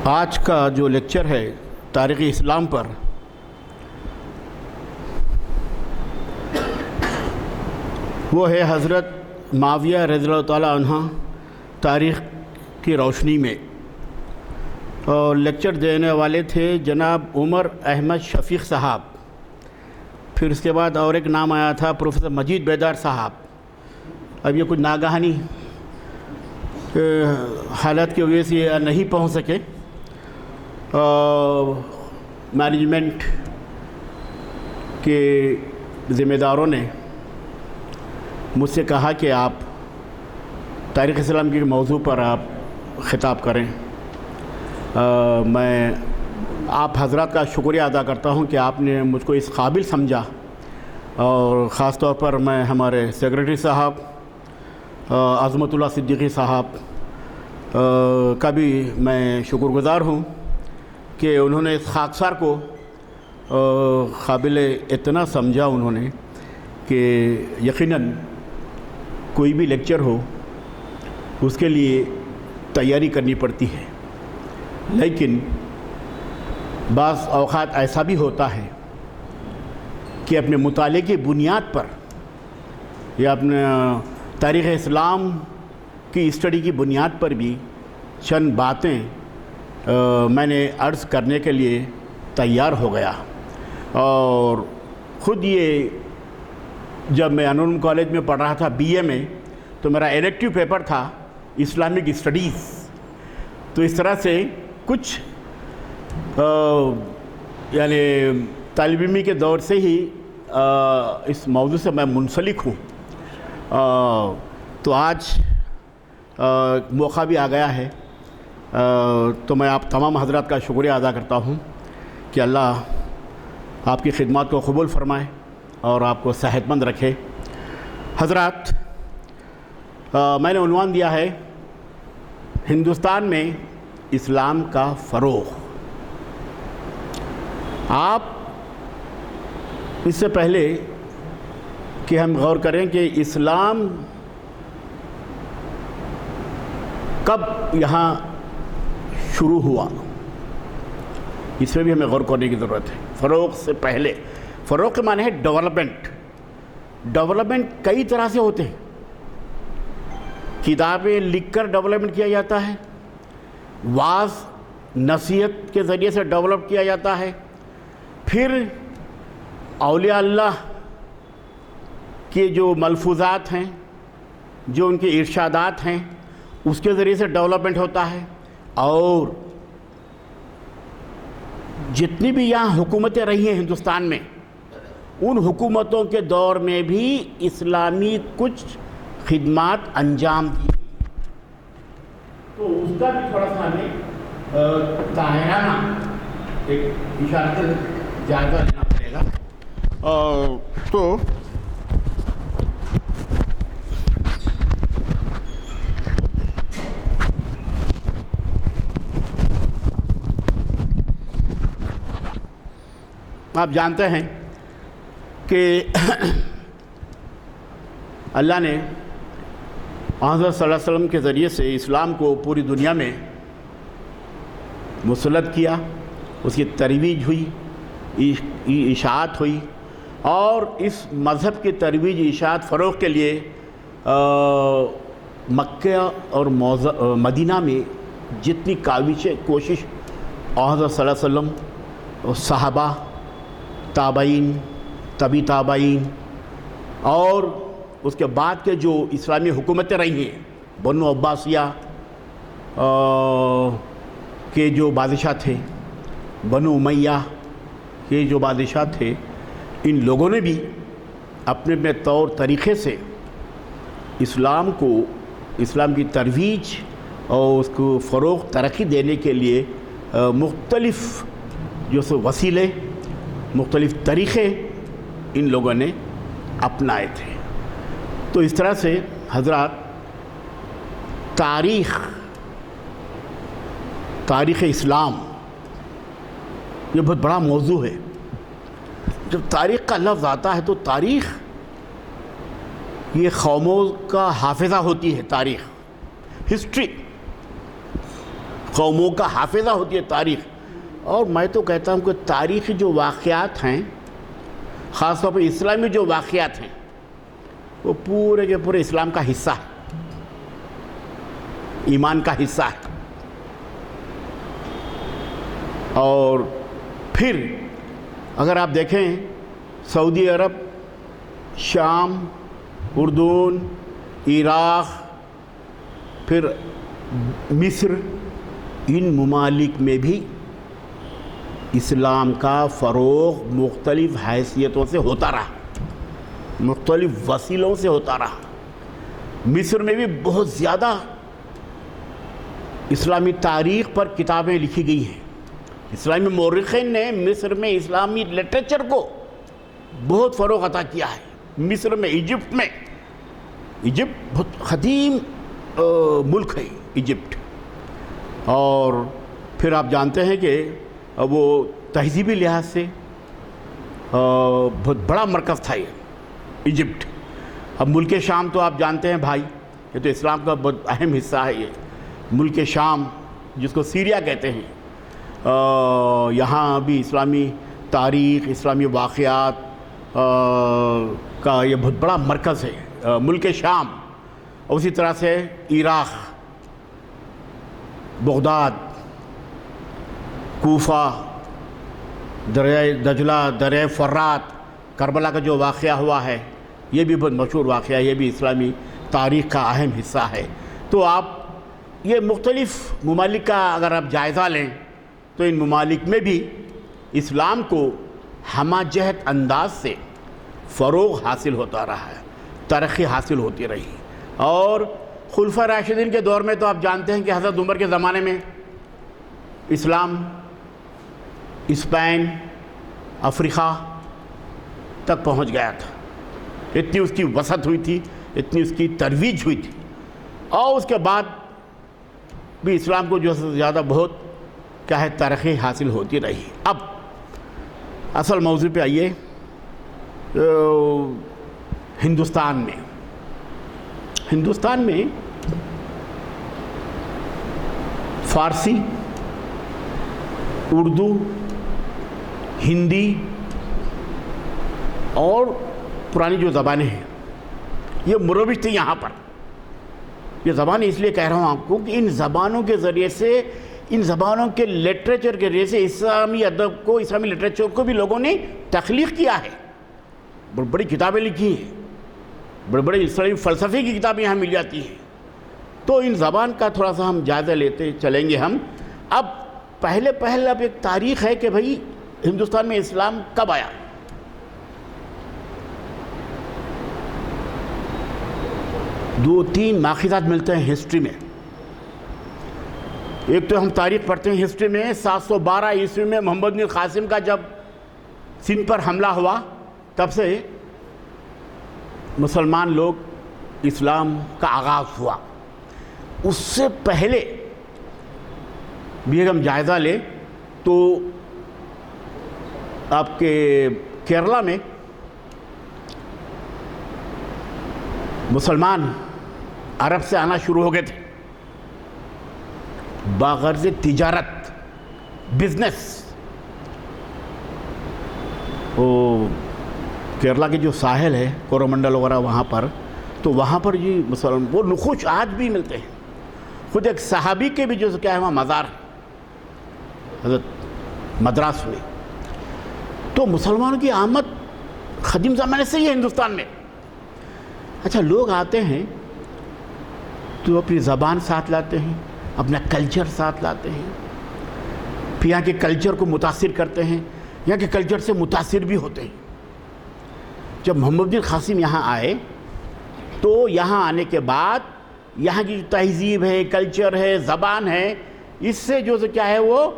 آج کا جو لیکچر ہے تاریخ اسلام پر، وہ ہے حضرت معاویہ رضی اللہ تعالیٰ عنہ تاریخ کی روشنی میں، اور لیکچر دینے والے تھے جناب عمر احمد شفیق صاحب۔ پھر اس کے بعد اور ایک نام آیا تھا پروفیسر مجید بیدار صاحب۔ اب یہ کچھ ناگہانی حالات کی وجہ سے یہ نہیں پہنچ سکے۔ مینجمنٹ کے ذمہ داروں نے مجھ سے کہا کہ آپ تاریخ اسلام کے موضوع پر آپ خطاب کریں۔ میں آپ حضرات کا شکریہ ادا کرتا ہوں کہ آپ نے مجھ کو اس قابل سمجھا، اور خاص طور پر میں ہمارے سیکریٹری صاحب عظمت اللہ صدیقی صاحب کا بھی میں شکر گزار ہوں کہ انہوں نے اس خاکسار کو قابل اتنا سمجھا انہوں نے کہ یقیناً کوئی بھی لیکچر ہو اس کے لیے تیاری کرنی پڑتی ہے، لیکن بعض اوقات ایسا بھی ہوتا ہے کہ اپنے مطالعے کی بنیاد پر یا اپنے تاریخ اسلام کی اسٹڈی کی بنیاد پر بھی چند باتیں میں نے عرض کرنے کے لیے تیار ہو گیا۔ اور خود یہ جب میں انون کالج میں پڑھ رہا تھا BA میں، تو میرا الیکٹیو پیپر تھا اسلامک اسٹڈیز۔ تو اس طرح سے کچھ یعنی طالب علمی کے دور سے ہی اس موضوع سے میں منسلک ہوں۔ تو آج موقع بھی آ گیا ہے، تو میں آپ تمام حضرات کا شکریہ ادا کرتا ہوں کہ اللہ آپ کی خدمات کو قبول فرمائے اور آپ کو صحت مند رکھے۔ حضرات، میں نے عنوان دیا ہے ہندوستان میں اسلام کا فروغ۔ آپ اس سے پہلے کہ ہم غور کریں کہ اسلام کب یہاں شروع ہوا، اس میں بھی ہمیں غور کرنے کی ضرورت ہے۔ فروغ سے پہلے، فروغ کے معنی ہے ڈیولپمنٹ۔ ڈیولپمنٹ کئی طرح سے ہوتے ہیں۔ کتابیں لکھ کر ڈیولپمنٹ کیا جاتا ہے، وعظ نصیحت کے ذریعے سے ڈیولپ کیا جاتا ہے، پھر اولیاء اللہ کے جو ملفوظات ہیں، جو ان کے ارشادات ہیں، اس کے ذریعے سے ڈیولپمنٹ ہوتا ہے، اور جتنی بھی یہاں حکومتیں رہی ہیں ہندوستان میں، ان حکومتوں کے دور میں بھی اسلامی کچھ خدمات انجام دی۔ تو اس کا بھی تھوڑا سا ہمیں ظاہرانہ ایک اشارت جائزہ لینا پڑے گا۔ تو آپ جانتے ہیں کہ اللہ نے حضرت صلی اللہ علیہ وسلم کے ذریعے سے اسلام کو پوری دنیا میں مسلط کیا، اس کی ترویج ہوئی، اشاعت ہوئی، اور اس مذہب کی ترویج، اشاعت، فروغ کے لیے مکہ اور مدینہ میں جتنی کوشش حضرت صلی اللہ علیہ وسلم، صحابہ، تابعین، تبی تابعین، اور اس کے بعد کے جو اسلامی حکومتیں رہی ہیں، بنو عباسیہ کے جو بادشاہ تھے، بنو امیہ کے جو بادشاہ تھے، ان لوگوں نے بھی اپنے اپنے طور طریقے سے اسلام کو، اسلام کی ترویج اور اس کو فروغ، ترقی دینے کے لیے مختلف جو سو وسیلے، مختلف طریقے ان لوگوں نے اپنائے تھے۔ تو اس طرح سے حضرات، تاریخ اسلام یہ بہت بڑا موضوع ہے۔ جب تاریخ کا لفظ آتا ہے تو تاریخ یہ قوموں کا حافظہ ہوتی ہے۔ تاریخ، ہسٹری، قوموں کا حافظہ ہوتی ہے تاریخ. اور میں تو کہتا ہوں کہ تاریخی جو واقعات ہیں، خاص طور پر اسلامی جو واقعات ہیں، وہ پورے کے پورے اسلام کا حصہ ہے، ایمان کا حصہ ہے. اور پھر اگر آپ دیکھیں سعودی عرب، شام، اردن، عراق، پھر مصر، ان ممالک میں بھی اسلام کا فروغ مختلف حیثیتوں سے ہوتا رہا، مختلف وسیلوں سے ہوتا رہا. مصر میں بھی بہت زیادہ اسلامی تاریخ پر کتابیں لکھی گئی ہیں. اسلامی مورخین نے مصر میں اسلامی لٹریچر کو بہت فروغ عطا کیا ہے. مصر میں، ایجپٹ میں، ایجپٹ بہت قدیم ملک ہے ایجپٹ. اور پھر آپ جانتے ہیں کہ وہ تہذیبی لحاظ سے بہت بڑا مرکز تھا یہ ایجپٹ. اب ملک شام تو آپ جانتے ہیں بھائی، یہ تو اسلام کا بہت اہم حصہ ہے. یہ ملک شام جس کو سیریا کہتے ہیں، یہاں بھی اسلامی تاریخ، اسلامی واقعات کا یہ بہت بڑا مرکز ہے ملک شام. اور اسی طرح سے عراق، بغداد، کوفہ، دریائے دجلہ، دریائے فرات، کربلا کا جو واقعہ ہوا ہے یہ بھی بہت مشہور واقعہ ہے، یہ بھی اسلامی تاریخ کا اہم حصہ ہے. تو آپ یہ مختلف ممالک کا اگر آپ جائزہ لیں تو ان ممالک میں بھی اسلام کو ہمہ جہت انداز سے فروغ حاصل ہوتا رہا ہے، ترقی حاصل ہوتی رہی. اور خلفاء راشدین کے دور میں تو آپ جانتے ہیں کہ حضرت عمر کے زمانے میں اسلام اسپین، افریقہ تک پہنچ گیا تھا. اتنی اس کی وسعت ہوئی تھی، اتنی اس کی ترویج ہوئی تھی. اور اس کے بعد بھی اسلام کو جو سے زیادہ بہت کیا ہے ترقی حاصل ہوتی رہی. اب اصل موضوع پہ آئیے. ہندوستان میں فارسی، اردو، ہندی اور پرانی جو زبانیں ہیں یہ مروج تھیں یہاں پر. یہ زبانیں اس لیے کہہ رہا ہوں آپ کو کہ ان زبانوں کے ذریعے سے، ان زبانوں کے لٹریچر کے ذریعے سے اسلامی ادب کو، اسلامی لٹریچر کو بھی لوگوں نے تخلیق کیا ہے. بڑی بڑی کتابیں لکھی ہیں، بڑے بڑے اسلامی فلسفے کی کتابیں یہاں مل جاتی ہیں. تو ان زبان کا تھوڑا سا ہم جائزہ لیتے چلیں گے ہم. اب اب ایک تاریخ ہے کہ بھئی ہندوستان میں اسلام کب آیا. دو تین ماخذات ملتے ہیں ہسٹری میں. ایک تو ہم تاریخ پڑھتے ہیں ہسٹری میں 712 عیسوی میں محمد بن قاسم کا جب سندھ پر حملہ ہوا تب سے مسلمان لوگ اسلام کا آغاز ہوا. اس سے پہلے بھی ہم جائزہ لیں تو آپ کے کیرلا میں مسلمان عرب سے آنا شروع ہو گئے تھے باغرض تجارت، بزنس. وہ کیرلا کے جو ساحل ہے کورومنڈل وغیرہ وہاں پر، تو وہاں پر جی مسلمان وہ نقوش آج بھی ملتے ہیں. خود ایک صحابی کے بھی جو کیا ہے وہاں مزار ہے حضرت مدراس میں. تو مسلمانوں کی آمد قدیم زمانے سے ہی ہے ہندوستان میں. اچھا، لوگ آتے ہیں تو اپنی زبان ساتھ لاتے ہیں، اپنا کلچر ساتھ لاتے ہیں، پھر یہاں کے کلچر کو متاثر کرتے ہیں، یہاں کے کلچر سے متاثر بھی ہوتے ہیں. جب محمد بن قاسم یہاں آئے تو یہاں آنے کے بعد یہاں کی جو تہذیب ہے، کلچر ہے، زبان ہے، اس سے جو کیا ہے وہ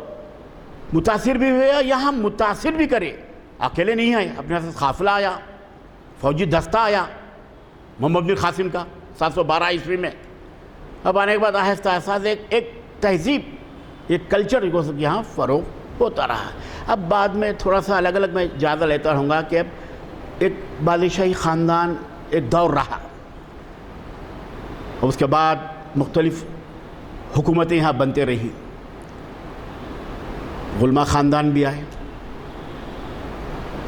متاثر بھی ہوئے. یہاں متاثر بھی کرے، اکیلے نہیں آئے، اپنے ساتھ قافلہ آیا، فوجی دستہ آیا محمد بن قاسم کا 712 عیسوی میں. اب آنے کے بعد آہستہ آہستہ ایک تہذیب، ایک کلچر یہاں فروغ ہوتا رہا. اب بعد میں تھوڑا سا الگ الگ میں جائزہ لیتا رہوں گا کہ اب ایک بادشاہی خاندان ایک دور رہا، اور اس کے بعد مختلف حکومتیں یہاں بنتے رہی. غلما خاندان بھی آئے،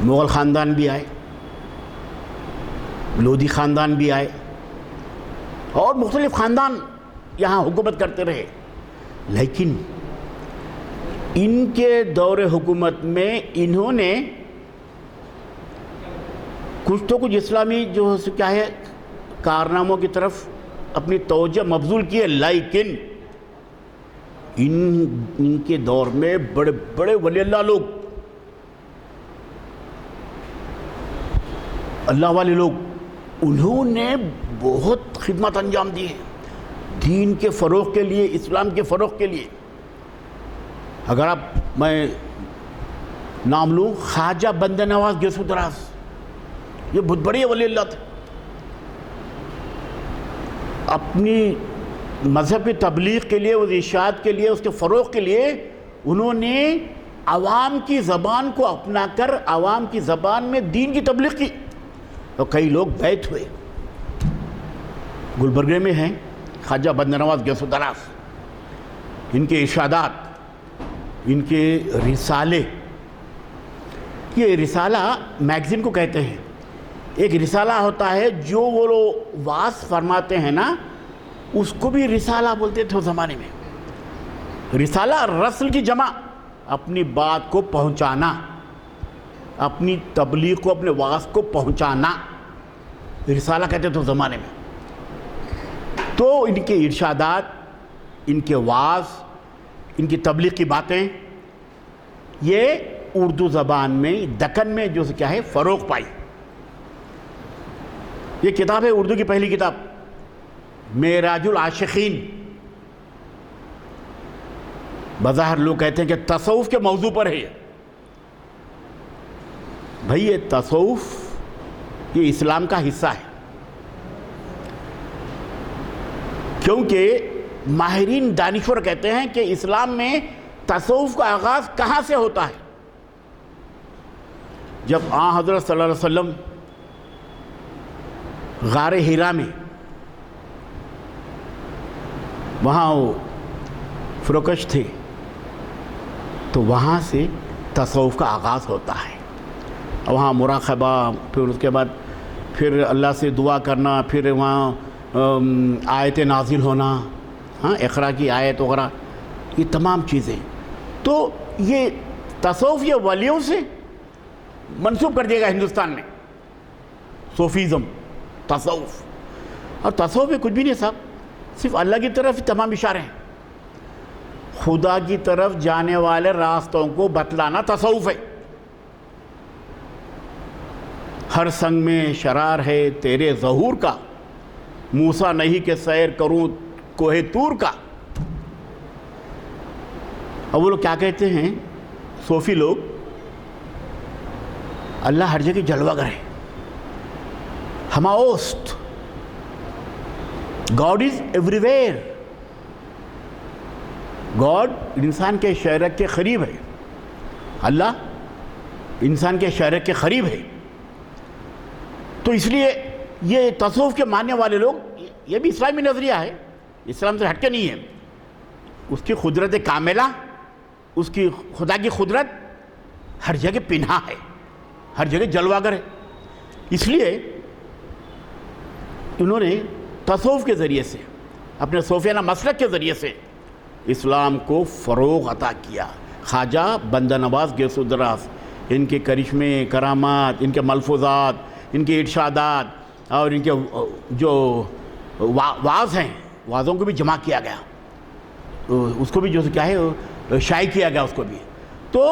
مغل خاندان بھی آئے، لودھی خاندان بھی آئے، اور مختلف خاندان یہاں حکومت کرتے رہے، لیکن ان کے دور حکومت میں انہوں نے کچھ تو کچھ اسلامی جو کیا ہے کارناموں کی طرف اپنی توجہ مبذول کی ہے، لیکن ان کے دور میں بڑے بڑے ولی اللہ لوگ، اللہ والے لوگ، انہوں نے بہت خدمت انجام دی ہے دین کے فروغ کے لیے، اسلام کے فروغ کے لیے۔ اگر میں نام لوں، خواجہ بندہ نواز گیسو دراز، یہ بہت بڑے ولی اللہ تھے، اپنی مذہب کی تبلیغ کے لیے، اس ارشاد کے لیے، اس کے فروغ کے لیے انہوں نے عوام کی زبان کو اپنا کر عوام کی زبان میں دین کی تبلیغ کی، اور کئی لوگ بیعت ہوئے۔ گلبرگے میں ہیں خواجہ بندہ نواز گیسو دراز، ان کے ارشادات، ان کے رسالے، یہ رسالہ میگزین کو کہتے ہیں۔ ایک رسالہ ہوتا ہے جو وہ لوگ واعظ فرماتے ہیں نا، اس کو بھی رسالہ بولتے تھے اس زمانے میں۔ رسالہ رسل کی جمع، اپنی بات کو پہنچانا، اپنی تبلیغ کو، اپنے واعظ کو پہنچانا، رسالہ کہتے تھے اس زمانے میں۔ تو ان کے ارشادات، ان کے واعظ، ان کی تبلیغ کی باتیں، یہ اردو زبان میں دکن میں جو کیا ہے فروغ پائی۔ یہ کتاب ہے اردو کی پہلی کتاب، معراج العاشقین۔ بظاہر لوگ کہتے ہیں کہ تصوف کے موضوع پر ہے۔ بھئی یہ تصوف یہ اسلام کا حصہ ہے، کیونکہ ماہرین دانشور کہتے ہیں کہ اسلام میں تصوف کا آغاز کہاں سے ہوتا ہے؟ جب حضرت صلی اللہ علیہ وسلم غار ہیرا میں وہاں وہ فروکش تھے، تو وہاں سے تصوف کا آغاز ہوتا ہے۔ وہاں مراقبہ، پھر اس کے بعد پھر اللہ سے دعا کرنا، پھر وہاں آیت نازل ہونا، اقرا کی آیت وغیرہ، یہ تمام چیزیں۔ تو یہ تصوف یہ ولیوں سے منسوب کر دیا گیا ہندوستان میں، صوفیزم، تصوف۔ اور تصوف میں کچھ بھی نہیں صاحب، صرف اللہ کی طرف تمام اشارے ہیں، خدا کی طرف جانے والے راستوں کو بتلانا تصوف ہے۔ ہر سنگ میں شرار ہے تیرے ظہور کا، موسیٰ نہیں کہ سیر کروں کوہ طور کا۔ اب وہ لوگ کیا کہتے ہیں صوفی لوگ، اللہ ہر جگہ جلوہ گر ہے، ہماوسط، God is everywhere. God انسان کے شہرک کے قریب ہے، اللہ انسان کے شہرک کے قریب ہے۔ تو اس لیے یہ تصوف کے ماننے والے لوگ، یہ بھی اسلامی نظریہ ہے، اسلام سے ہٹ کے نہیں ہے، اس کی قدرت کاملہ، اس کی خدا کی قدرت ہر جگہ پنہا ہے، ہر جگہ جلوہ گر ہے۔ اس لیے انہوں نے تصوف کے ذریعے سے، اپنے صوفیانہ مسلک کے ذریعے سے اسلام کو فروغ عطا کیا۔ خواجہ بندہ نواز گیسو دراز، ان کے کرشمے، کرامات، ان کے ملفوظات، ان کے ارشادات اور ان کے جو واعظ ہیں، واعظوں کو بھی جمع کیا گیا، اس کو بھی جو کیا ہے شائع کیا گیا اس کو بھی۔ تو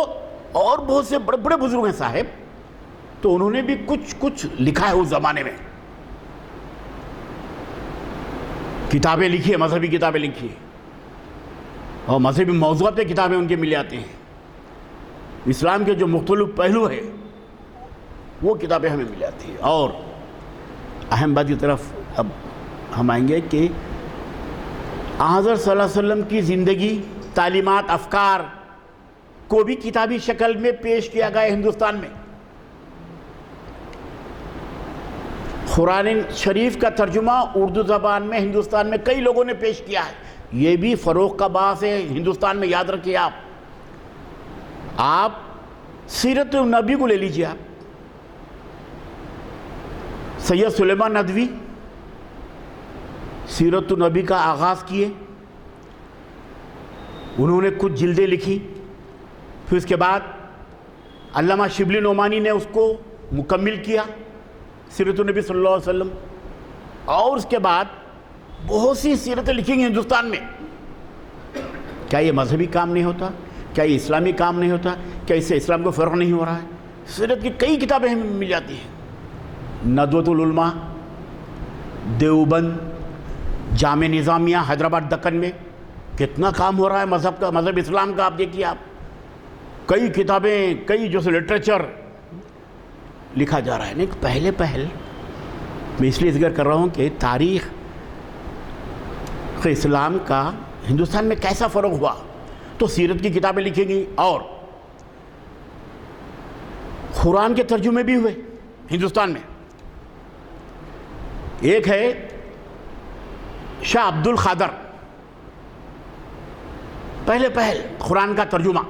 اور بہت سے بڑے بڑے بزرگ ہیں صاحب، تو انہوں نے بھی کچھ لکھا ہے اس زمانے میں، کتابیں لکھی ہیں، مذہبی کتابیں لکھی ہیں، اور مذہبی موضوعات پہ کتابیں ان کے مل جاتی ہیں۔ اسلام کے جو مختلف پہلو ہے وہ کتابیں ہمیں مل جاتی ہیں۔ اور اہم بات کی طرف اب ہم آئیں گے کہ حضرت صلی اللہ علیہ وسلم کی زندگی، تعلیمات، افکار کو بھی کتابی شکل میں پیش کیا گیا ہندوستان میں۔ قرآن شریف کا ترجمہ اردو زبان میں ہندوستان میں کئی لوگوں نے پیش کیا ہے، یہ بھی فروغ کا باعث ہے ہندوستان میں، یاد رکھیے آپ۔ آپ سیرت النبی کو لے لیجیے. آپ سید سلیمان ندوی سیرت النبی کا آغاز کیے, انہوں نے کچھ جلدیں لکھی, پھر اس کے بعد علامہ شبلی نعمانی نے اس کو مکمل کیا سیرت النبی صلی اللہ علیہ وسلم, اور اس کے بعد بہت سی سیرتیں لکھی گئی ہندوستان میں. کیا یہ مذہبی کام نہیں ہوتا؟ کیا یہ اسلامی کام نہیں ہوتا؟ کیا اس سے اسلام کو فروغ نہیں ہو رہا ہے؟ سیرت کی کئی کتابیں ہمیں مل جاتی ہیں. ندوۃ العلماء دیوبند, جامع نظامیہ حیدرآباد دکن میں کتنا کام ہو رہا ہے مذہب کا, مذہب اسلام کا. آپ دیکھیے, آپ کئی کتابیں, کئی جو لٹریچر لکھا جا رہا ہے. نہیں, پہلے میں اس لیے ذکر کر رہا ہوں کہ تاریخ اسلام کا ہندوستان میں کیسا فروغ ہوا, تو سیرت کی کتابیں لکھی گئیں, اور قرآن کے ترجمے بھی ہوئے ہندوستان میں. ایک ہے شاہ عبد القادر, پہل قرآن کا ترجمہ,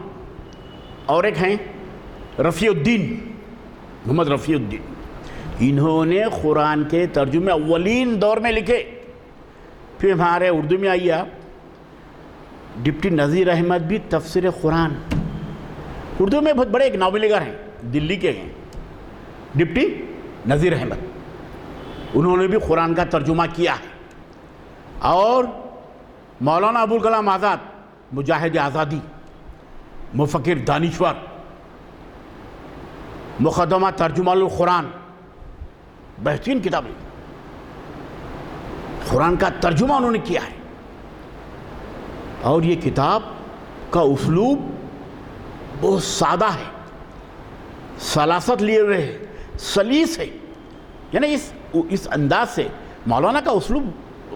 اور ایک ہیں رفیع الدین, محمد رفیع الدین. انہوں نے قرآن کے ترجمے اولین دور میں لکھے. پھر ہمارے اردو میں آئیے آپ, ڈپٹی نذیر احمد بھی تفسیر قرآن, اردو میں بہت بڑے ایک ناول نگار ہیں, دلی کے ہیں ڈپٹی نذیر احمد, انہوں نے بھی قرآن کا ترجمہ کیا ہے. اور مولانا ابوالکلام آزاد, مجاہد آزادی, مفکر, دانشور, مقدمہ ترجمہ القرآن, بہترین کتاب ہے. قرآن کا ترجمہ انہوں نے کیا ہے, اور یہ کتاب کا اسلوب بہت سادہ ہے, سلاست لیے ہوئے ہے, سلیس ہے. یعنی اس انداز سے مولانا کا اسلوب,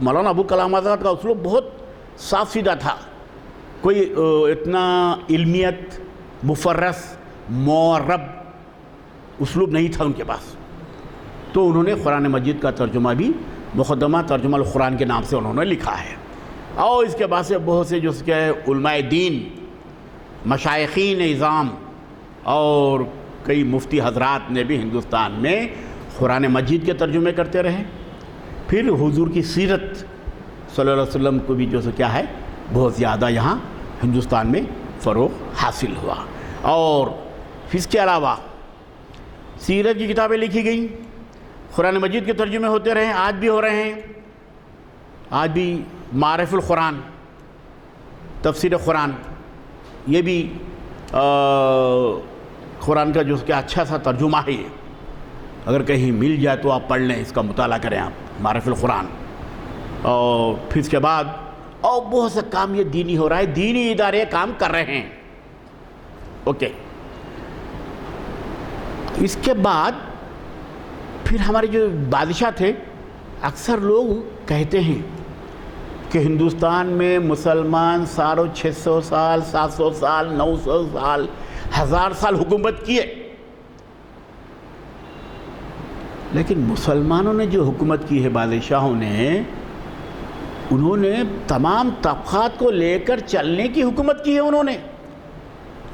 مولانا ابوالکلام آزاد کا اسلوب بہت صاف سیدھا تھا. کوئی اتنا علمیت, مفرس, معرب اسلوب نہیں تھا ان کے پاس. تو انہوں نے قرآن مجید کا ترجمہ بھی مقدمہ ترجمہ القرآن کے نام سے انہوں نے لکھا ہے. اور اس کے بعد سے بہت سے جو کہ علماء دین, مشائخین اعظام اور کئی مفتی حضرات نے بھی ہندوستان میں قرآن مجید کے ترجمے کرتے رہے. پھر حضور کی سیرت صلی اللہ علیہ وسلم کو بھی جو کیا ہے بہت زیادہ یہاں ہندوستان میں فروغ حاصل ہوا. اور اس کے علاوہ سیرت کی کتابیں لکھی گئیں, قرآن مجید کے ترجمے ہوتے رہے, آج بھی ہو رہے ہیں. آج بھی معارف القرآن, تفسیر قرآن, یہ بھی قرآن کا جو کہ اچھا سا ترجمہ ہے. یہ اگر کہیں مل جائے تو آپ پڑھ لیں, اس کا مطالعہ کریں آپ, معارف القرآن. اور پھر اس کے بعد اور بہت سے کام یہ دینی ہو رہا ہے, دینی ادارے کام کر رہے ہیں. اوکے, اس کے بعد پھر ہمارے جو بادشاہ تھے, اکثر لوگ کہتے ہیں کہ ہندوستان میں مسلمان 600 سال 700 سال 900 سال 1000 سال حکومت کیے, لیکن مسلمانوں نے جو حکومت کی ہے, بادشاہوں نے, انہوں نے تمام طبقات کو لے کر چلنے کی حکومت کی ہے. انہوں نے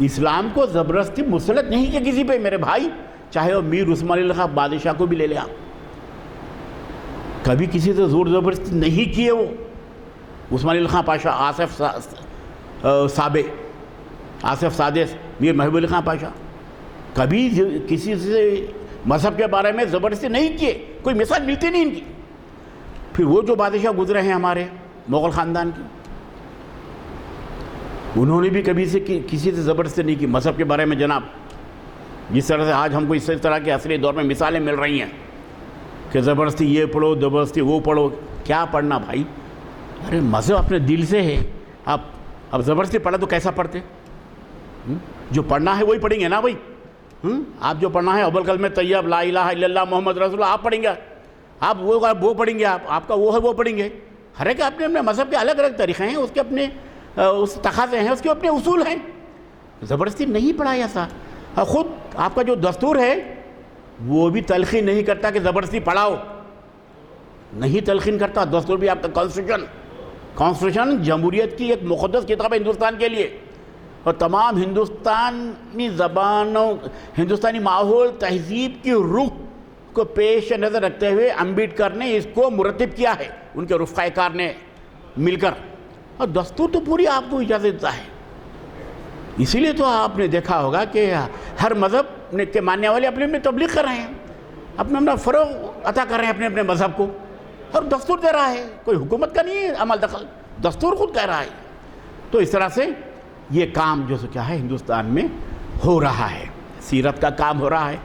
اسلام کو زبردستی مسلط نہیں کیا کسی پہ. میرے بھائی, چاہے وہ میر عثمان علی خان بادشاہ کو بھی لے لیں آپ, کبھی کسی سے زور زبردستی نہیں کیے. وہ عثمان علی خان پاشا, آصف سادس, میر محبوب علی خان پاشا, کبھی کسی سے مذہب کے بارے میں زبردستی نہیں کیے. کوئی مثال ملتی نہیں ان کی. پھر وہ جو بادشاہ گزرے ہیں ہمارے مغل خاندان کی, انہوں نے بھی کبھی کسی سے زبردستی نہیں کی مذہب کے بارے میں. جناب, جس طرح سے آج ہم کو اس طرح کے عصری دور میں مثالیں مل رہی ہیں کہ زبردستی یہ پڑھو, زبردستی وہ پڑھو. کیا پڑھنا بھائی؟ ارے مذہب اپنے دل سے ہے. آپ اب زبردستی پڑھا تو کیسا پڑھتے؟ جو پڑھنا ہے وہی پڑھیں گے نا بھائی. آپ جو پڑھنا ہے اول کلمہ طیب لا الہ الا اللہ محمد رسول اللہ, آپ پڑھیں گے. آپ وہ پڑھیں گے, آپ کا وہ ہے وہ پڑھیں گے. ہر ایک اپنے اپنے مذہب کے الگ الگ طریقے ہیں, اس کے اپنے اس تقاضے ہیں, اس کے اپنے اصول ہیں. زبردستی نہیں پڑھا ایسا. خود آپ کا جو دستور ہے وہ بھی تلقین نہیں کرتا کہ زبردستی پڑھاؤ, نہیں تلقین کرتا. دستور بھی آپ کا کانسٹیٹیوشن جمہوریت کی ایک مقدس کتاب ہے ہندوستان کے لیے, اور تمام ہندوستانی زبانوں، ہندوستانی ماحول، تہذیب کی روح کو پیش نظر رکھتے ہوئے امبیڈکر نے اس کو مرتب کیا ہے، ان کے رفقائے کار نے مل کر، اور دستور تو پوری آپ کو اجازت دیتا ہے۔ اسی لیے تو آپ نے دیکھا ہوگا کہ ہر مذہب کے ماننے والے اپنے اپنے تبلیغ کر رہے ہیں، اپنا فروغ عطا کر رہے ہیں اپنے اپنے مذہب کو، اور دستور دے رہا ہے، کوئی حکومت کا نہیں ہے عمل دخل، دستور خود کہہ رہا ہے۔ تو اس طرح سے یہ کام جو سو کیا ہے ہندوستان میں ہو رہا ہے، سیرت کا کام ہو رہا ہے،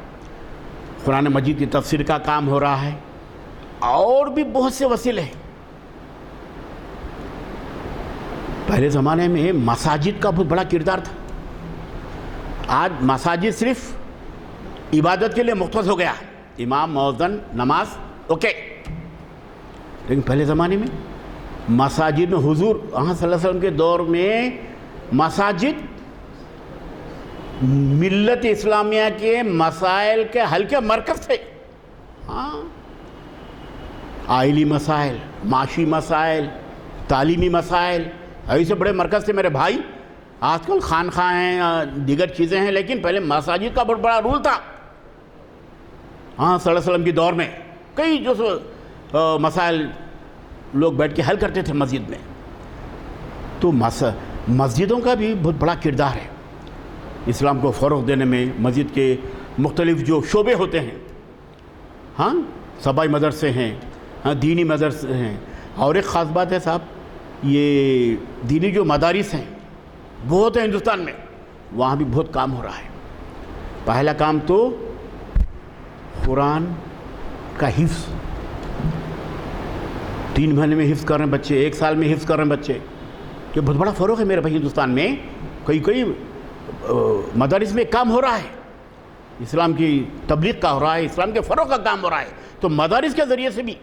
قرآن مجید کی تفسیر کا کام ہو رہا ہے، اور بھی بہت سے وسیلے ہیں۔ پہلے زمانے میں مساجد کا بہت بڑا کردار تھا، آج مساجد صرف عبادت کے لیے مختص ہو گیا، امام، مؤذن، نماز، اوکے، لیکن پہلے زمانے میں مساجد میں حضور صلی اللہ علیہ وسلم کے دور میں مساجد ملت اسلامیہ کے مسائل کے حل کے مرکز تھے۔ ہاں، آئلی مسائل، معاشی مسائل، تعلیمی مسائل، ایسے بڑے مرکز تھے میرے بھائی۔ آج کل خانقاہ ہیں، دیگر چیزیں ہیں، لیکن پہلے مساجد کا بہت بڑا رول تھا۔ ہاں، صلی اللہ علیہ وسلم کے دور میں کئی جو مسائل لوگ بیٹھ کے حل کرتے تھے مسجد میں۔ تو مسجدوں کا بھی بہت بڑا کردار ہے اسلام کو فروغ دینے میں۔ مسجد کے مختلف جو شعبے ہوتے ہیں، ہاں، صبائی مدرسے ہیں، ہاں، دینی مدرسے ہیں، اور ایک خاص بات ہے صاحب، یہ دینی جو مدارس ہیں بہت ہیں ہندوستان میں، وہاں بھی بہت کام ہو رہا ہے۔ پہلا کام تو قرآن کا حفظ، 3 مہینے میں حفظ کر رہے ہیں بچے، 1 سال میں حفظ کر رہے ہیں بچے، یہ بہت بڑا فروغ ہے میرے بھائی ہندوستان میں۔ کئی مدارس میں کام ہو رہا ہے، اسلام کی تبلیغ کا ہو رہا ہے، اسلام کے فروغ کا کام ہو رہا ہے۔ تو مدارس کے ذریعے سے بھی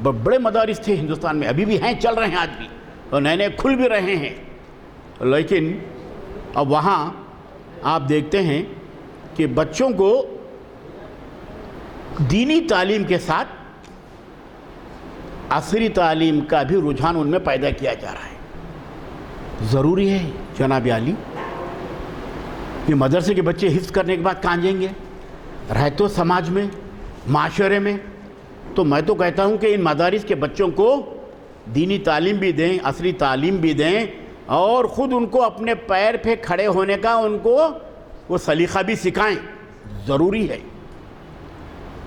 بڑے مدارس تھے ہندوستان میں، ابھی بھی ہیں، چل رہے ہیں آج بھی، اور نئے نئے کھل بھی رہے ہیں، لیکن اب وہاں آپ دیکھتے ہیں کہ بچوں کو دینی تعلیم کے ساتھ عصری تعلیم کا بھی رجحان ان میں پیدا کیا جا رہا ہے۔ ضروری ہے جناب عالی، یہ مدرسے کے بچے حفظ کرنے کے بعد کہاں جائیں گے؟ رہ تو سماج میں، معاشرے میں۔ تو میں تو کہتا ہوں کہ ان مدارس کے بچوں کو دینی تعلیم بھی دیں، عصری تعلیم بھی دیں، اور خود ان کو اپنے پیر پہ کھڑے ہونے کا ان کو وہ سلیقہ بھی سکھائیں، ضروری ہے۔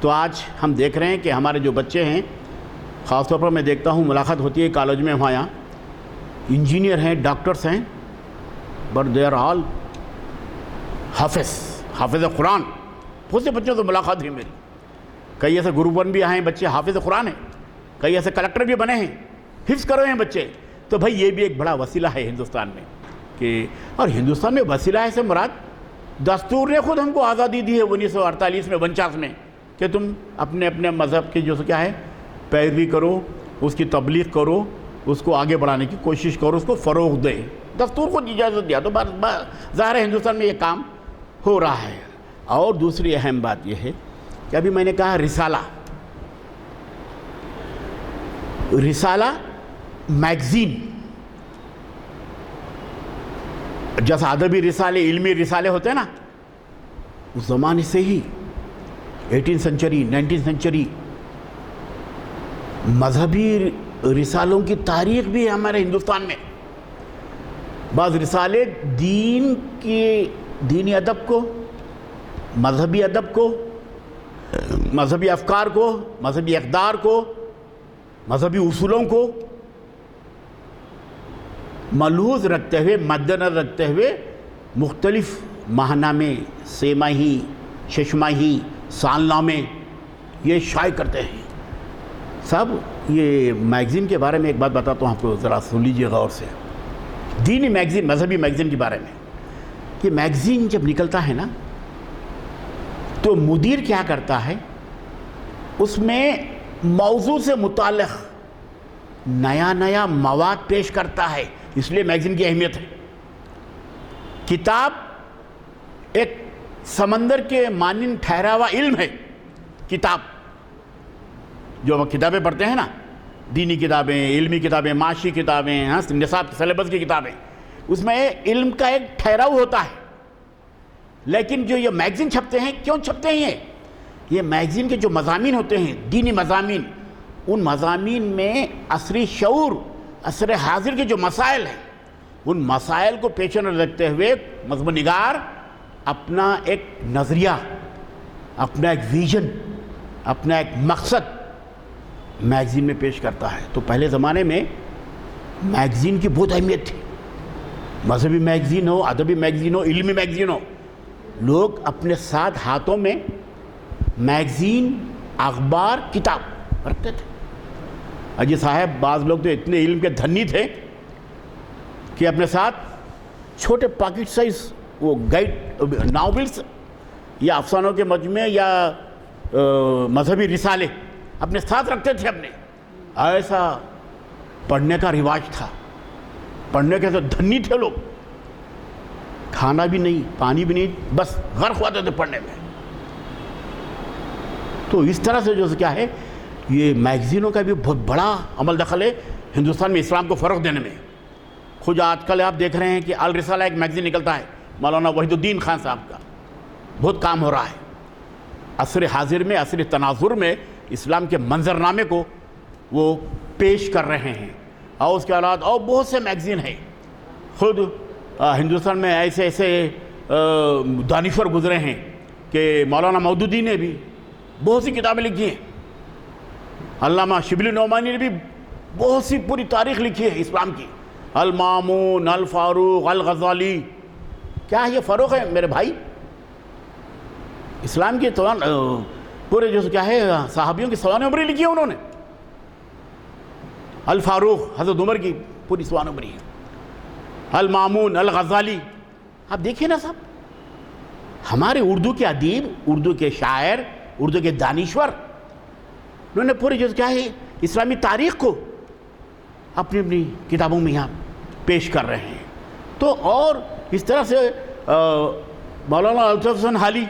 تو آج ہم دیکھ رہے ہیں کہ ہمارے جو بچے ہیں، خاص طور پر میں دیکھتا ہوں، ملاقات ہوتی ہے کالج میں، وہاں انجینئر ہیں، ڈاکٹرس ہیں، بٹ دے آر آل حافظ قرآن۔ بہت سے بچوں سے ملاقات ہوئی میری، کئی ایسے گروپ 1 بھی آئے ہیں بچے حافظ قرآن ہیں، کئی ایسے کلکٹر بھی بنے ہیں، حفظ کر رہے ہیں بچے۔ تو بھائی یہ بھی ایک بڑا وسیلہ ہے ہندوستان میں، کہ اور ہندوستان میں وسیلہ ہے سے مراد دستور نے خود ہم کو آزادی دی ہے 1948 میں، 49 میں، کہ تم اپنے اپنے مذہب کی جو کیا ہے پیروی کرو، اس کی تبلیغ کرو، اس کو آگے بڑھانے کی کوشش کرو، اس کو فروغ دے، دستور کو اجازت دیا۔ تو ظاہر ہے ہندوستان میں یہ کام ہو رہا ہے۔ اور دوسری اہم بات یہ ہے کہ ابھی میں نے کہا رسالہ میگزین، جیسا ادبی رسالے، علمی رسالے ہوتے ہیں نا، اس زمانے سے ہی 18 سنچری 19 سنچری مذہبی رسالوں کی تاریخ بھی ہے ہمارے ہندوستان میں۔ بعض رسالے دینی ادب کو، مذہبی ادب کو، مذہبی افکار کو، مذہبی اقدار کو، مذہبی اصولوں کو ملحوظ رکھتے ہوئے، مد نظر رکھتے ہوئے مختلف ماہنامے، سہ ماہی، 6 ماہی، سالنامے یہ شائع کرتے ہیں۔ صاحب یہ میگزین کے بارے میں ایک بات بتاتا ہوں آپ کو، ذرا سن لیجیے غور سے۔ دینی میگزین، مذہبی میگزین کے بارے میں، یہ میگزین جب نکلتا ہے نا تو مدیر کیا کرتا ہے، اس میں موضوع سے متعلق نیا مواد پیش کرتا ہے، اس لیے میگزین کی اہمیت ہے۔ کتاب ایک سمندر کے مانند ٹھہرا ہوا علم ہے۔ کتاب جو کتابیں پڑھتے ہیں نا، دینی کتابیں، علمی کتابیں، معاشی کتابیں، نصاب سلیبس کی کتابیں، اس میں علم کا ایک ٹھہراؤ ہوتا ہے. لیکن جو یہ میگزین چھپتے ہیں، کیوں چھپتے ہیں یہ میگزین کے جو مضامین ہوتے ہیں، دینی مضامین، ان مضامین میں عصری شعور، عصر حاضر کے جو مسائل ہیں، ان مسائل کو پیش نظر رکھتے ہوئے مضمون نگار اپنا ایک نظریہ، اپنا ایک ویژن، اپنا ایک مقصد میگزین میں پیش کرتا ہے. تو پہلے زمانے میں میگزین کی بہت اہمیت تھی. مذہبی میگزین ہو، ادبی میگزین ہو، علمی میگزین ہو، لوگ اپنے ساتھ ہاتھوں میں میگزین، اخبار، کتاب رکھتے تھے. اجی صاحب بعض لوگ تو اتنے علم کے دھنی تھے کہ اپنے ساتھ چھوٹے پاکٹ سائز وہ گائیڈ ناولس یا افسانوں کے مجموعے یا مذہبی رسالے اپنے ساتھ رکھتے تھے. اپنے ایسا پڑھنے کا رواج تھا، پڑھنے کے تو دھنی تھے لوگ. کھانا بھی نہیں، پانی بھی نہیں، بس غرق ہوتے تھے پڑھنے میں. تو اس طرح سے جو کیا ہے، یہ میگزینوں کا بھی بہت بڑا عمل دخل ہے ہندوستان میں اسلام کو فروغ دینے میں. خود آج کل آپ دیکھ رہے ہیں کہ الرسالہ ایک میگزین نکلتا ہے مولانا وحید الدین خان صاحب کا، بہت کام ہو رہا ہے. عصر حاضر میں، عصر تناظر میں اسلام کے منظرنامے کو وہ پیش کر رہے ہیں. اور اس کے علاوہ اور بہت سے میگزین ہیں. خود ہندوستان میں ایسے ایسے دانشور گزرے ہیں کہ مولانا مودودی نے بھی بہت سی کتابیں لکھی ہیں. علامہ شبلی نعمانی نے بھی بہت سی پوری تاریخ لکھی ہے اسلام کی. المامون، الفاروق، الغزالی. کیا یہ فروغ ہے میرے بھائی؟ اسلام کے پورے جو کیا ہے صحابیوں کی سوانح عمری لکھی ہے انہوں نے. الفاروق حضرت عمر کی پوری سوانح عمری ہے. المامون، الغزالی. آپ دیکھیں نا صاحب، ہمارے اردو کے ادیب، اردو کے شاعر، اردو کے دانشور، انہوں نے پوری جو کیا ہے اسلامی تاریخ کو اپنی اپنی کتابوں میں یہاں پیش کر رہے ہیں. تو اور اس طرح سے مولانا الطاف حسن حالی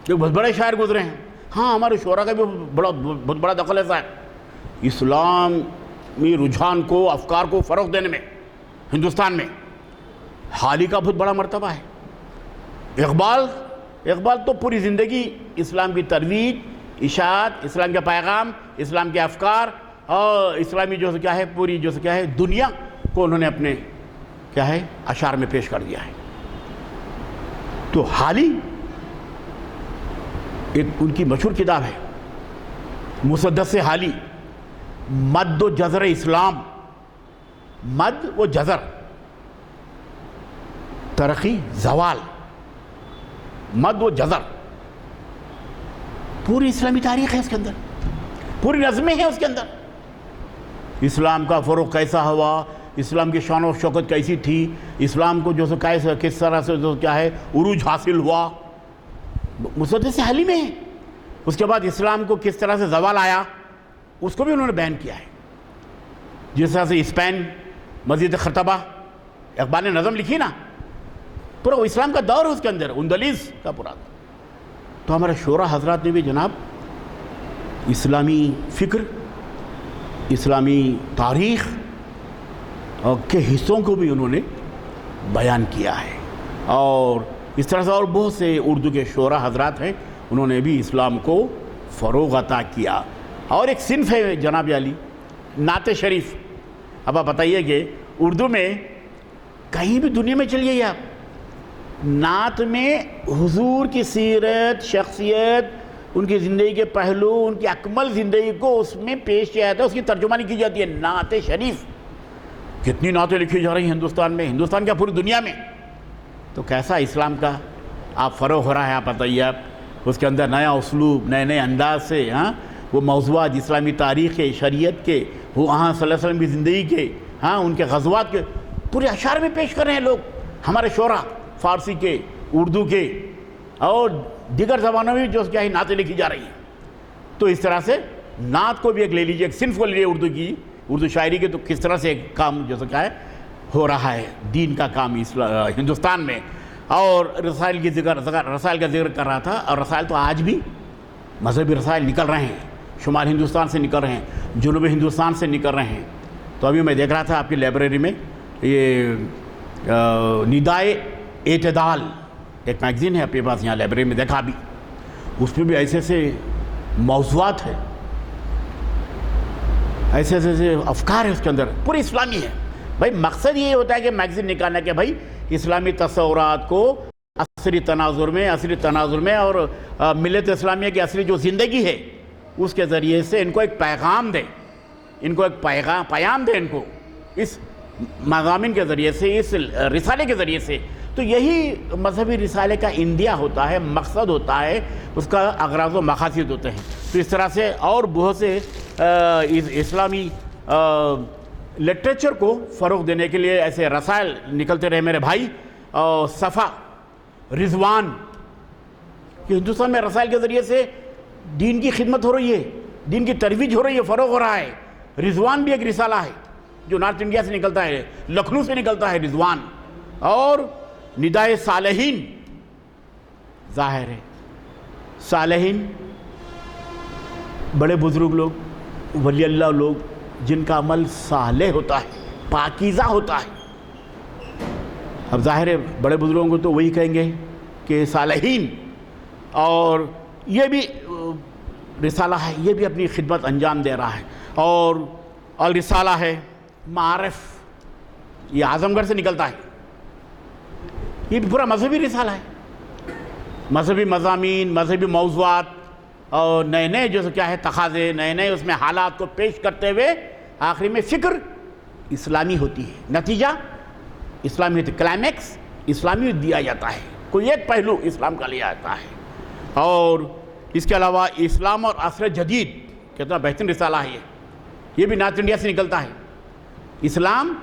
جو بہت بڑے شاعر گزرے ہیں. ہاں، ہمارے شعراء کا بھی بہت بڑا دخل ہے صاحب اسلامی رجحان کو، افکار کو فروغ دینے میں. ہندوستان میں حالی کا بہت بڑا مرتبہ ہے. اقبال تو پوری زندگی اسلام کی ترویج، اشاعت، اسلام کا پیغام، اسلام کے افکار اور اسلامی جو کیا ہے پوری جو کیا ہے دنیا کو انہوں نے اپنے کیا ہے اشعار میں پیش کر دیا ہے. تو حالی ایک ان کی مشہور کتاب ہے مسدس حالی، مد و جزر اسلام. مد و جزر، ترقی، زوال، مد و جزر. پوری اسلامی تاریخ ہے اس کے اندر، پوری نظمیں ہیں اس کے اندر. اسلام کا فروغ کیسا ہوا، اسلام کی شان و شوکت کیسی تھی، اسلام کو جو کس طرح سے جو کیا ہے عروج حاصل ہوا، مسدس حالی میں ہے. اس کے بعد اسلام کو کس طرح سے زوال آیا اس کو بھی انہوں نے بیان کیا ہے. جس طرح سے اسپین، مزید خطبہ، اقبال نے نظم لکھی نا، پورا وہ اسلام کا دور ہے اس کے اندر، اندلیز کا پورا. تو ہمارے شعراء حضرات نے بھی جناب اسلامی فکر، اسلامی تاریخ کے حصوں کو بھی انہوں نے بیان کیا ہے. اور اس طرح سے اور بہت سے اردو کے شعراء حضرات ہیں، انہوں نے بھی اسلام کو فروغ عطا کیا. اور ایک صنف ہے جناب علی، نعت شریف. اب آپ بتائیے کہ اردو میں کہیں بھی دنیا میں چلیے آپ، نعت میں حضور کی سیرت، شخصیت، ان کی زندگی کے پہلو، ان کی اکمل زندگی کو اس میں پیش کیا جاتا ہے، اس کی ترجمانی کی جاتی ہے. نعت شریف کتنی نعتیں لکھی جا رہی ہیں ہندوستان میں، ہندوستان کیا پوری دنیا میں. تو کیسا اسلام کا آپ فروغ ہو رہا ہے آپ بتائیے. آپ اس کے اندر نیا اسلوب، نئے انداز سے وہ موضوعات اسلامی تاریخ کے، شریعت کے، وہ صلی اللہ علیہ وسلم کی زندگی کے، ان کے غزوات کے پورے اشعار میں پیش کر رہے ہیں لوگ. ہمارے شعراء فارسی کے، اردو کے اور دیگر زبانوں میں جو کیا ہے نعتیں لکھی جا رہی ہیں. تو اس طرح سے نعت کو بھی ایک لے لیجیے، ایک صنف کو لے لیجیے اردو کی، اردو شاعری کے. تو کس طرح سے ایک کام جو کیا ہے ہو رہا ہے دین کا کام ہندوستان میں. اور رسائل کا ذکر کر رہا تھا. اور رسائل تو آج بھی مذہبی رسائل نکل رہے ہیں، شمال ہندوستان سے نکل رہے ہیں، جنوبی ہندوستان سے نکل رہے ہیں. تو ابھی میں دیکھ رہا تھا آپ کی لائبریری میں یہ ندائے اعتدال ایک میگزین ہے اپنے پاس یہاں لائبریری میں دیکھا بھی، اس میں بھی ایسے ایسے موضوعات ہیں، ایسے ایسے افکار ہیں اس کے اندر، پوری اسلامی ہے۔ بھائی مقصد یہ ہوتا ہے کہ میگزین نکالنا کہ بھائی اسلامی تصورات کو عصری تناظر میں اور ملت اسلامیہ کی عصری جو زندگی ہے اس کے ذریعے سے ان کو ایک پیغام دیں، ان کو ایک پیام دیں، ان کو اس مضامین کے ذریعے سے، اس رسالے کے ذریعے سے۔ تو یہی مذہبی رسالے کا اندیا ہوتا ہے، مقصد ہوتا ہے، اس کا اغراض و مقاصد ہوتے ہیں۔ تو اس طرح سے اور بہت سے اسلامی لٹریچر کو فروغ دینے کے لیے ایسے رسائل نکلتے رہے میرے بھائی۔ صفا، رضوان، کہ ہندوستان میں رسائل کے ذریعے سے دین کی خدمت ہو رہی ہے، دین کی ترویج ہو رہی ہے، فروغ ہو رہا ہے۔ رضوان بھی ایک رسالہ ہے جو نارتھ انڈیا سے نکلتا ہے، لکھنؤ سے نکلتا ہے رضوان۔ اور ندائے صالحین، ظاہر ہے صالحین بڑے بزرگ لوگ، ولی اللہ لوگ جن کا عمل صالح ہوتا ہے، پاکیزہ ہوتا ہے۔ اب ظاہر ہے بڑے بزرگوں کو تو وہی کہیں گے کہ صالحین، اور یہ بھی رسالہ ہے، یہ بھی اپنی خدمت انجام دے رہا ہے۔ اور رسالہ ہے معارف، یہ اعظم گڑھ سے نکلتا ہے، یہ بھی پورا مذہبی رسالہ ہے، مذہبی مضامین، مذہبی موضوعات اور نئے نئے جو کیا ہے تقاضے، نئے نئے اس میں حالات کو پیش کرتے ہوئے آخری میں فکر اسلامی ہوتی ہے، نتیجہ اسلامی ہوتی ہے، کلائمیکس اسلامی دیا جاتا ہے، کوئی ایک پہلو اسلام کا لیا جاتا ہے۔ اور اس کے علاوہ اسلام اور عصر جدید، کتنا بہترین رسالہ ہے یہ بھی نارتھ انڈیا سے نکلتا ہے۔ اسلام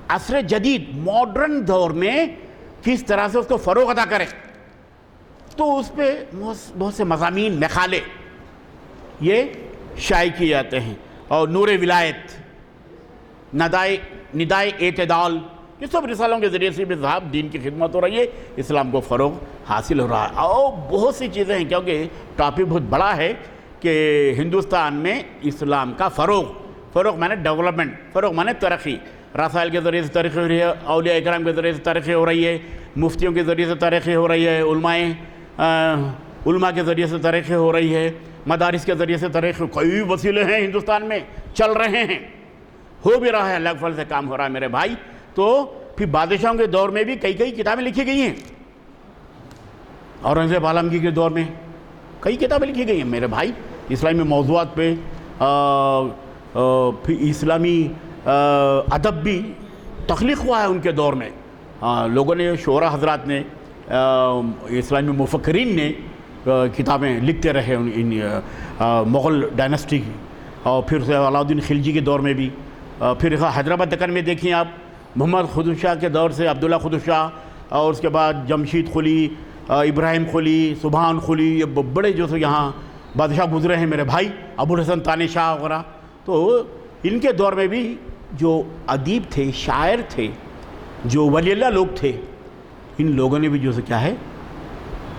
عصر جدید، ماڈرن دور میں کس طرح سے اس کو فروغ عطا کرے، تو اس پہ بہت سے مضامین، مقالے یہ شائع کیے جاتے ہیں۔ اور نور ولایت، ندائے اعتدال، یہ سب رسالوں کے ذریعے سے بھی صاحب دین کی خدمت ہو رہی ہے، اسلام کو فروغ حاصل ہو رہا ہے۔ اور بہت سی چیزیں ہیں، کیونکہ ٹاپک بہت بڑا ہے کہ ہندوستان میں اسلام کا فروغ مانے ڈیولپمنٹ، فروغ مانے ترقی، رسائل کے ذریعے سے ترقی ہو رہی ہے، اولیاء اکرام کے ذریعے سے ترقی ہو رہی ہے، مفتیوں کے ذریعے سے ترقی ہو رہی ہے، علماء کے ذریعے سے ترقی ہو رہی ہے، مدارس کے ذریعے سے ترقی، کئی وسیلے ہیں ہندوستان میں چل رہے ہیں، ہو بھی رہا ہے، اللہ کے فضل سے کام ہو رہا ہے میرے بھائی۔ تو پھر بادشاہوں کے دور میں بھی کئی کتابیں لکھی گئی ہیں، اورنگزیب عالمگیر کے دور میں کئی کتابیں لکھی گئی ہیں میرے بھائی اسلامی موضوعات پہ۔ پھر اسلامی ادب بھی تخلیق ہوا ہے ان کے دور میں، لوگوں نے، شعراء حضرات نے، اسلامی مفکرین نے کتابیں لکھتے رہے ان مغل ڈائنسٹی کی۔ اور پھر علاؤالدین خلجی کے دور میں بھی، پھر حیدرآباد دکن میں دیکھیں آپ، محمد قدوس شاہ کے دور سے عبداللہ قدوس شاہ، اور اس کے بعد جمشید قلی، ابراہیم قلی، سبحان قلی، یہ بڑے جو یہاں بادشاہ گزرے ہیں میرے بھائی، ابوالحسن تانی شاہ وغیرہ۔ تو ان کے دور میں بھی جو ادیب تھے، شاعر تھے، جو ولی اللہ لوگ تھے، ان لوگوں نے بھی جو کیا ہے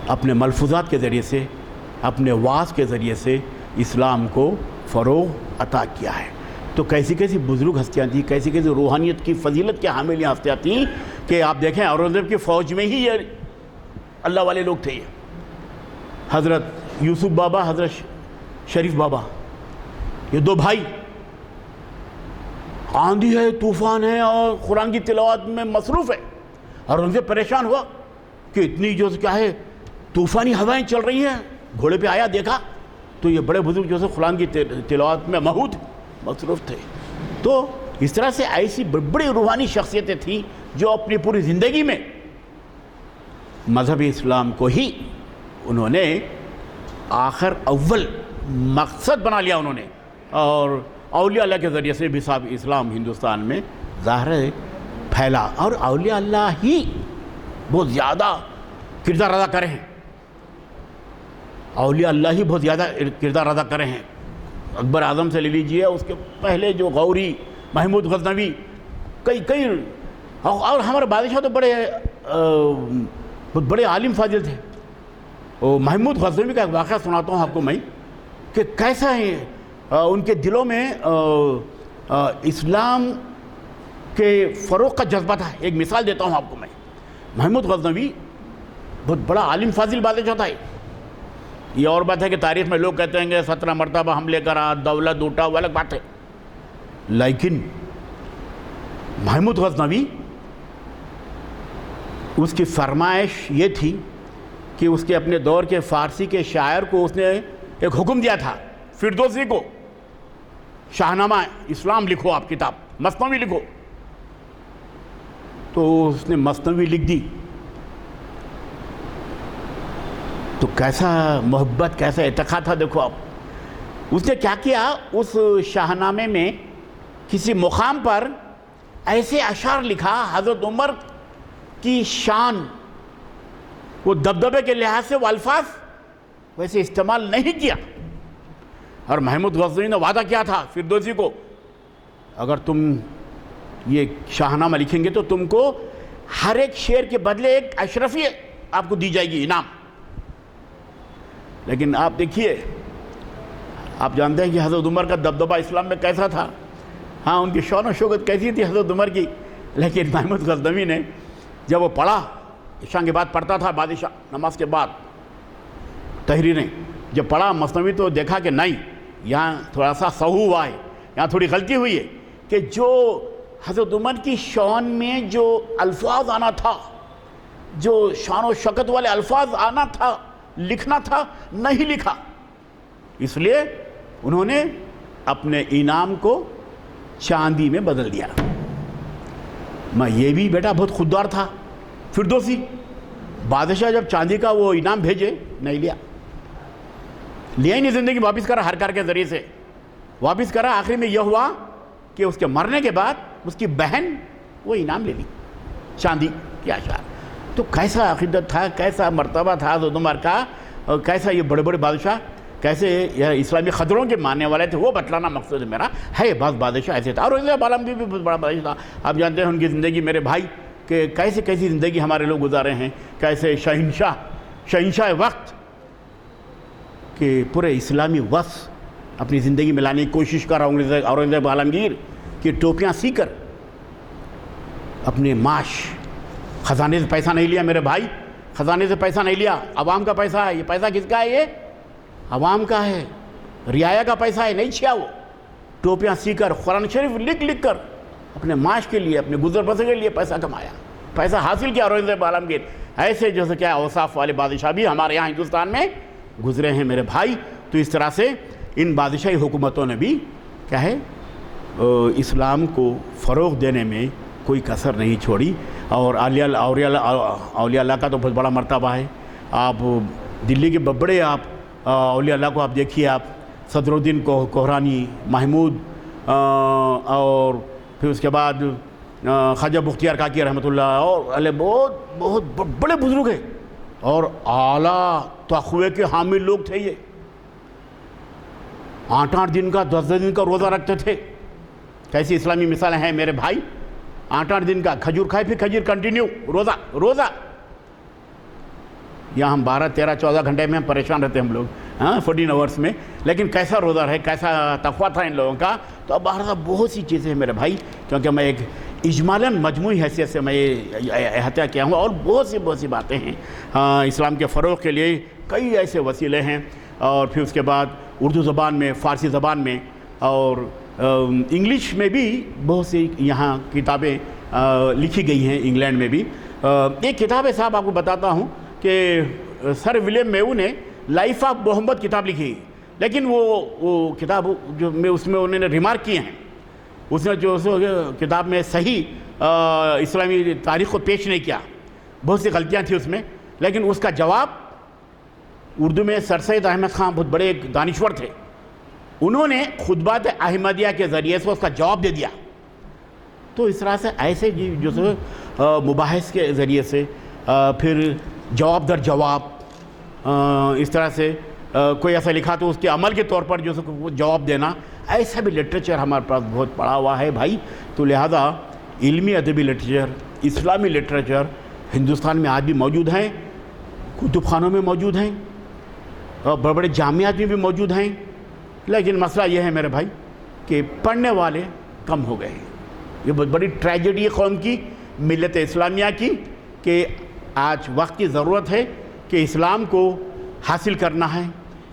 اپنے ملفوظات کے ذریعے سے، اپنے وعظ کے ذریعے سے اسلام کو فروغ عطا کیا ہے۔ تو کیسی بزرگ ہستیاں تھیں، کیسی روحانیت کی فضیلت کے حامل ہستیاں تھیں کہ آپ دیکھیں اورنگزیب کی فوج میں ہی یہ اللہ والے لوگ تھے، حضرت یوسف بابا، حضرت شریف بابا، یہ دو بھائی، آندھی ہے، طوفان ہے اور قرآن کی تلاوت میں مصروف ہے۔ اورنگزیب پریشان ہوا کہ اتنی جو کیا ہے طوفانی ہوائیں چل رہی ہیں، گھوڑے پہ آیا، دیکھا تو یہ بڑے بزرگ جو قرآن کی تلاوت میں مصروف تھے۔ تو اس طرح سے ایسی بڑی روحانی شخصیتیں تھیں جو اپنی پوری زندگی میں مذہب اسلام کو ہی انہوں نے آخر اول مقصد بنا لیا انہوں نے، اور اولیاء اللہ کے ذریعے سے بھی صاحب اسلام ہندوستان میں ظاہر ہے پھیلا، اور اولیاء اللہ ہی بہت زیادہ کردار ادا کرے ہیں، اولیاء اللہ ہی بہت زیادہ کردار ادا کرے ہیں۔ اکبر اعظم سے لے لیجیے، اس کے پہلے جو غوری، محمود غزنوی، کئی اور ہمارے بادشاہ تو بہت بڑے عالم فاضل تھے۔ محمود غزنوی کا ایک واقعہ سناتا ہوں آپ کو میں، کہ کیسا ہے ان کے دلوں میں اسلام کہ فروغ کا جذبہ تھا. ایک مثال دیتا ہوں آپ کو میں. محمود غزنوی بہت بڑا عالم فاضل بادشاہ تھا. یہ اور بات ہے کہ تاریخ میں لوگ کہتے ہیں کہ 17 مرتبہ حملے کرا, دولت لوٹا, وہ الگ بات ہے. لیکن محمود غزنوی اس کی فرمائش یہ تھی کہ اس کے اپنے دور کے فارسی کے شاعر کو اس نے ایک حکم دیا تھا, فردوسی کو, شاہنامہ اسلام لکھو, آپ کتاب مثنوی لکھو. تو اس نے مثنوی لکھ دی. تو کیسا محبت, کیسا اعتقاد تھا دیکھو آپ. اس نے کیا کیا, اس شاہنامے میں کسی مقام پر ایسے اشعار لکھا حضرت عمر کی شان, وہ دبدبے کے لحاظ سے وہ الفاظ ویسے استعمال نہیں کیا. اور محمود غزنوی نے وعدہ کیا تھا فردوسی کو, اگر تم یہ شاہنامہ لکھیں گے تو تم کو ہر ایک شعر کے بدلے ایک اشرفی آپ کو دی جائے گی, انعام. لیکن آپ دیکھیے, آپ جانتے ہیں کہ حضرت عمر کا دبدبہ اسلام میں کیسا تھا. ہاں, ان کی شان و شوکت کیسی تھی حضرت عمر کی. لیکن محمود غزنوی نے جب وہ پڑھا, عشاء کے بعد پڑھتا تھا بادشاہ, نماز کے بعد تحریریں, جب پڑھا مثنوی تو دیکھا کہ نہیں, یہاں تھوڑا سا سہو ہوا ہے, یہاں تھوڑی غلطی ہوئی ہے. کہ جو حضرت عمر کی شان میں جو الفاظ آنا تھا, جو شان و شوکت والے الفاظ آنا تھا, لکھنا تھا, نہیں لکھا. اس لیے انہوں نے اپنے انعام کو چاندی میں بدل دیا. میں یہ بھی بیٹا بہت خوددار تھا فردوسی. بادشاہ جب چاندی کا وہ انعام بھیجے, نہیں لیا ہی نہیں. زندگی واپس کرا, ہر کار کے ذریعے سے واپس کرا. آخری میں یہ ہوا کہ اس کے مرنے کے بعد اس کی بہن وہ انعام لے لی, چاندی کے اشعار. تو کیسا عقیدت تھا, کیسا مرتبہ تھا حضرت عمر کا, اور کیسا یہ بڑے بڑے بادشاہ کیسے اسلامی خطروں کے ماننے والے تھے, وہ بتلانا مقصد میرا ہے. بعض بادشاہ ایسے تھا. اور اورنگزیب عالمگیر بھی بہت بڑا بادشاہ تھا. آپ جانتے ہیں ان کی زندگی, میرے بھائی, کہ کیسی زندگی ہمارے لوگ گزارے ہیں. کیسے شہنشاہ وقت کہ پورے اسلامی وصف اپنی زندگی میں لانے کی کوشش کر اورنگزیب عالمگیر کی ٹوپیاں سی کر اپنے معاش, خزانے سے پیسہ نہیں لیا میرے بھائی, خزانے سے پیسہ نہیں لیا. عوام کا پیسہ ہے. یہ پیسہ کس کا ہے؟ یہ عوام کا ہے, رعایا کا پیسہ ہے. نہیں چھیا, وہ ٹوپیاں سی کر, قرآن شریف لکھ کر اپنے معاش کے لیے, اپنے گزر بسر کے لیے پیسہ کمایا, پیسہ حاصل کیا اورنگزیب عالمگیر. ایسے جیسے کیا اوصاف والے بادشاہ بھی ہمارے یہاں ہندوستان میں گزرے ہیں میرے بھائی. تو اس طرح سے ان بادشاہی حکومتوں نے بھی کیا ہے اسلام کو فروغ دینے میں کوئی کسر نہیں چھوڑی. اور اولیاء اللہ کا تو بہت بڑا مرتبہ ہے. آپ دلی کے بڑے آپ اولیاء اللہ کو آپ دیکھیے, آپ صدر الدین کوہرانی, محمود, اور پھر اس کے بعد خواجہ بختیار کاکی رحمۃ اللہ, اور بہت بڑے بزرگ ہیں اور اعلیٰ تقوی کے حامل لوگ تھے. یہ 8 دن کا 10 دن کا روزہ رکھتے تھے. کیسی اسلامی مثالیں ہیں میرے بھائی. 8 دن کا کھجور کھائے, پھر کھجور کنٹینیو, روزہ. یہاں ہم 12, 13, 14 گھنٹے میں ہم پریشان رہتے ہیں ہم لوگ, 14 آورس میں. لیکن کیسا روزہ ہے, کیسا تقویٰ تھا ان لوگوں کا. تو اب باہر بہت سی چیزیں ہیں میرے بھائی, کیونکہ میں ایک اجمالاً مجموعی حیثیت سے میں یہ احاطہ کیا ہوں. اور بہت سی باتیں ہیں اسلام کے فروغ کے لیے. کئی ایسے وسیلے ہیں. اور پھر اس کے بعد اردو زبان میں, فارسی زبان میں, اور انگلش میں بھی بہت سی یہاں کتابیں لکھی گئی ہیں. انگلینڈ میں بھی ایک کتاب ہے صاحب, آپ کو بتاتا ہوں کہ سر ولیم میو نے لائف آف محمد کتاب لکھی. لیکن وہ کتاب جو اس میں انہوں نے ریمارک کیے ہیں, اس نے جو کتاب میں صحیح اسلامی تاریخ کو پیش نہیں کیا, بہت سی غلطیاں تھیں اس میں. لیکن اس کا جواب اردو میں سر سید احمد خان بہت بڑے ایک دانشور تھے, انہوں نے خطبات احمدیہ کے ذریعے سے اس کا جواب دے دیا. تو اس طرح سے ایسے جو مباحث کے ذریعے سے, پھر جواب در جواب, اس طرح سے کوئی ایسا لکھا تو اس کے عمل کے طور پر جو جواب دینا, ایسا بھی لٹریچر ہمارے پاس بہت پڑا ہوا ہے بھائی. تو لہذا علمی ادبی لٹریچر, اسلامی لٹریچر ہندوستان میں آج بھی موجود ہیں, کتب خانوں میں موجود ہیں, اور بڑے بڑے جامعات میں بھی موجود ہیں. لیکن مسئلہ یہ ہے میرے بھائی کہ پڑھنے والے کم ہو گئے ہیں. یہ بہت بڑی ٹریجڈی ہے قوم کی، ملت اسلامیہ کی، کہ آج وقت کی ضرورت ہے کہ اسلام کو حاصل کرنا ہے،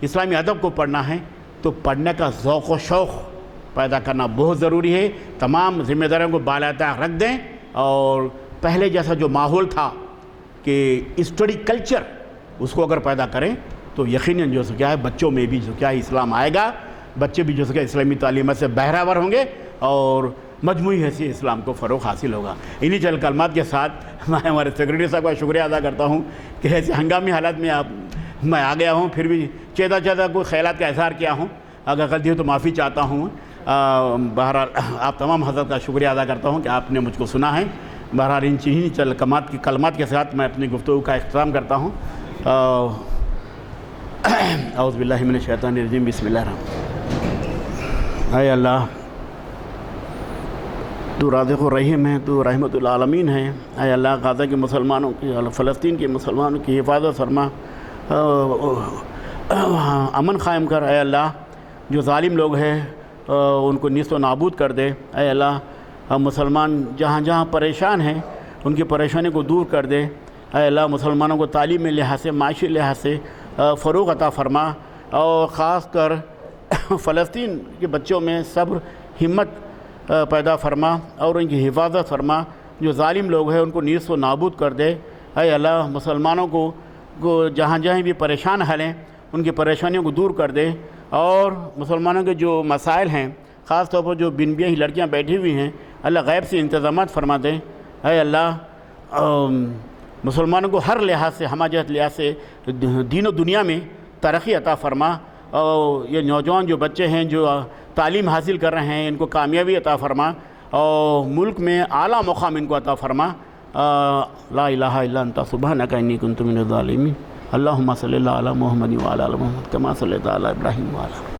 اسلامی ادب کو پڑھنا ہے، تو پڑھنے کا ذوق و شوق پیدا کرنا بہت ضروری ہے۔ تمام ذمہ داریوں کو بالاتر رکھ دیں، اور پہلے جیسا جو ماحول تھا کہ اسٹڈی کلچر، اس کو اگر پیدا کریں تو یقیناً جو کیا ہے بچوں میں بھی جو کیا ہے اسلام آئے گا، بچے بھی جو کیا اسلامی تعلیمات سے بہرہور ہوں گے، اور مجموعی حیثیت اسلام کو فروغ حاصل ہوگا۔ انہی چند کلمات کے ساتھ میں ہمارے سیکریٹری صاحب کا شکریہ ادا کرتا ہوں کہ ایسے ہنگامی حالات میں میں آ گیا ہوں، پھر بھی چیدہ کوئی خیالات کا اظہار کیا ہوں، اگر غلطی ہو تو معافی چاہتا ہوں۔ بہرحال آپ تمام حضرت کا شکریہ ادا کرتا ہوں کہ آپ نے مجھ کو سنا ہے۔ بہرحال ان چینی چند کلمات کے ساتھ میں اپنی گفتگو کا اختتام کرتا ہوں۔ اعوذ باللہ من الشیطان الرجیم، بسم اللہ الرحمن۔ اے اللہ، تو رازق و رحیم ہے، تو رحمت العالمین ہے۔ اے اللہ، غزہ کے مسلمانوں کی، فلسطین کے مسلمانوں کی حفاظت فرما، امن قائم کر۔ اے اللہ، جو ظالم لوگ ہیں ان کو نیست و نابود کر دے۔ اے اللہ، مسلمان جہاں جہاں پریشان ہیں ان کی پریشانی کو دور کر دے۔ اے اللہ، مسلمانوں کو تعلیمی لحاظ سے، معاشی لحاظ سے فروغ عطا فرما، اور خاص کر فلسطین کے بچوں میں صبر، ہمت پیدا فرما، اور ان کی حفاظت فرما۔ جو ظالم لوگ ہیں ان کو نیست و نابود کر دے۔ اے اللہ، مسلمانوں کو جہاں جہاں بھی پریشان ہیں ان کی پریشانیوں کو دور کر دے، اور مسلمانوں کے جو مسائل ہیں، خاص طور پر جو بن بیاہی لڑکیاں بیٹھی ہوئی ہیں، اللہ غیب سے انتظامات فرما دے۔ اے اللہ، مسلمانوں کو ہر لحاظ سے، ہمہ لحاظ سے دین و دنیا میں ترقی عطا فرما، اور یہ نوجوان جو بچے ہیں جو تعلیم حاصل کر رہے ہیں ان کو کامیابی عطا فرما، اور ملک میں اعلیٰ مقام ان کو عطا فرما۔ لا الہ الا انت سبحانک انی کنت من الظالمین۔ اللہم صلی اللہ علی محمد وعلی آل محمد کما صلیت علی ابراہیم وعلی